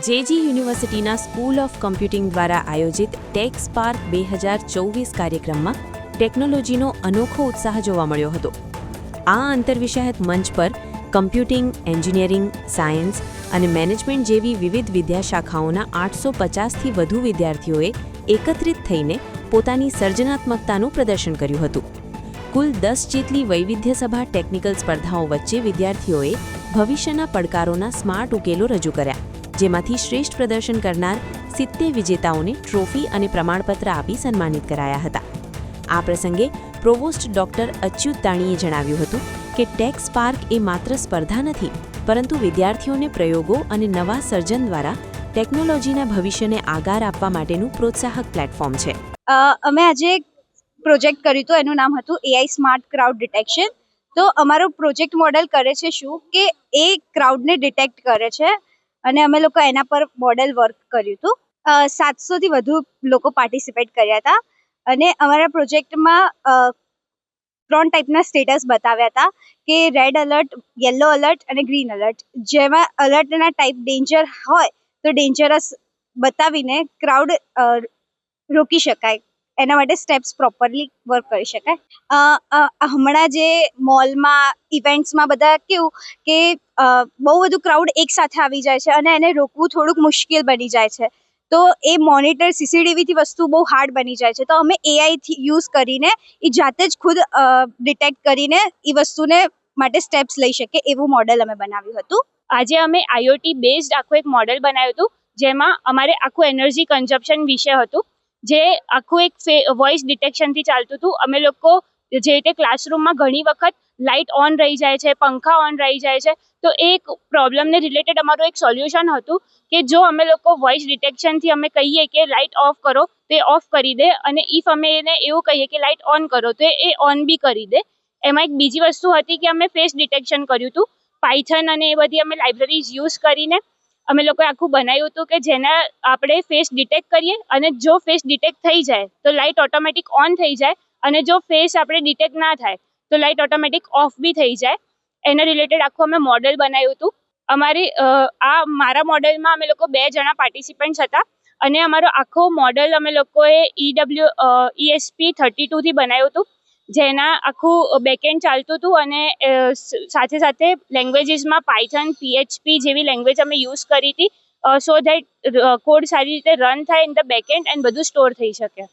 JG યુનિવર્સિટીના school of computing દ્વારા આયોજિત ટેક સ્પાર્ક 2024 કાર્યક્રમમાં ટેકનોલોજીનો અનોખો ઉત્સાહ જોવા મળ્યો હતો. આ આંતરવિષયક મંચ પર કમ્પ્યુટિંગ, એન્જિનિયરિંગ, સાયન્સ અને મેનેજમેન્ટ જેવી વિવિધ વિદ્યાશાખાઓના 850થી વધુ વિદ્યાર્થીઓએ એકત્રિત થઈને પોતાની સર્જનાત્મકતાનું પ્રદર્શન કર્યું હતું. કુલ 10 જેટલી વૈવિધ્યસભર ટેકનિકલ સ્પર્ધાઓ વચ્ચે વિદ્યાર્થીઓએ ભવિષ્યના પડકારોના સ્માર્ટ ઉકેલો રજૂ કર્યા, જેમાંથી શ્રેષ્ઠ પ્રદર્શન કરનાર 70 વિજેતાઓને ટ્રોફી અને પ્રમાણપત્ર આપી સન્માનિત કરાયા હતા. આ પ્રસંગે પ્રોવોસ્ટ ડોક્ટર અચ્યુત તાણીએ જણાવ્યું હતું કે ટેક સ્પાર્ક એ માત્ર સ્પર્ધા નથી, પરંતુ વિદ્યાર્થીઓને પ્રયોગો અને નવા સર્જન દ્વારા ટેકનોલોજીના ભવિષ્યને આકાર આપવા માટેનું પ્રોત્સાહક પ્લેટફોર્મ છે. અમે આજે પ્રોજેક્ટ કર્યું હતું, એનું નામ હતું AI સ્માર્ટ ક્રાઉડ ડિટેક્શન. તો અમારો પ્રોજેક્ટ મોડેલ કરે છે શું કે એ ક્રાઉડને ડિટેક્ટ કરે છે અને અમે લોકો એના પર મોડેલ વર્ક કર્યું હતું. 700 થી વધુ લોકો પાર્ટિસિપેટ કર્યા હતા અને અમારા પ્રોજેક્ટમાં 3 ટાઈપના સ્ટેટસ બતાવ્યા હતા કે રેડ એલર્ટ, યલો એલર્ટ અને ગ્રીન એલર્ટ. જેમાં એલર્ટના ટાઈપ ડેન્જર હોય તો ડેન્જરસ બતાવીને ક્રાઉડ રોકી શકાય, એના માટે સ્ટેપ્સ પ્રોપરલી વર્ક કરી શકાય. હમણાં જે મોલમાં, ઇવેન્ટ્સમાં બધા કેવું કે બહુ બધું ક્રાઉડ એક સાથે આવી જાય છે અને એને રોકવું થોડુંક મુશ્કેલ બની જાય છે. તો એ મોનિટર CCTVથી વસ્તુ બહુ હાર્ડ બની જાય છે. તો અમે AI યુઝ કરીને એ જાતે જ ખુદ ડિટેક્ટ કરીને એ વસ્તુને માટે સ્ટેપ્સ લઈ શકે એવું મોડેલ અમે બનાવ્યું હતું. આજે અમે IoT બેઝડ આખું એક મોડેલ બનાવ્યું હતું, જેમાં અમારે આખું એનર્જી કન્ઝપ્શન વિશે હતું, જે આખું એક વોઇસ ડિટેક્શનથી ચાલતું હતું. અમે લોકો જે રીતે ક્લાસરૂમમાં ઘણી વખત લાઇટ ઓન રહી જાય છે, પંખા ઓન રહી જાય છે, તો એ એક પ્રોબ્લેમને રિલેટેડ અમારું એક સોલ્યુશન હતું કે જો અમે લોકો વોઇસ ડિટેક્શનથી અમે કહીએ કે લાઇટ ઓફ કરો તો એ ઓફ કરી દે, અને ઇફ અમે એને એવું કહીએ કે લાઇટ ઓન કરો તો એ ઓન બી કરી દે. એમાં એક બીજી વસ્તુ હતી કે અમે ફેસ ડિટેક્શન કર્યું હતું. પાયથન અને એ બધી અમે લાઇબ્રેરીઝ યુઝ કરીને અમે લોકોએ આખું બનાવ્યું હતું કે જેના આપણે ફેસ ડિટેક્ટ કરીએ અને જો ફેસ ડિટેક્ટ થઈ જાય તો લાઇટ ઓટોમેટિક ઓન થઈ જાય, અને જો ફેસ આપણે ડિટેક્ટ ના થાય તો લાઇટ ઓટોમેટિક ઓફ બી થઈ જાય. એના રિલેટેડ આખું અમે મોડેલ બનાવ્યું હતું. મારા મોડેલમાં અમે લોકો 2 જણા પાર્ટિસિપન્ટ્સ હતા અને અમારો આખો મોડેલ અમે લોકોએ ESP32 થી બનાવ્યું હતું, જેના આખું બેકએન્ડ ચાલતું હતું અને સાથે સાથે લેંગ્વેજીસમાં પાયથન, PHP જેવી લેંગ્વેજ અમે યુઝ કરી હતી સો ધેટ કોડ સારી રીતે રન થાય ઇન ધ બેકએન્ડ એન્ડ બધું સ્ટોર થઈ શકે.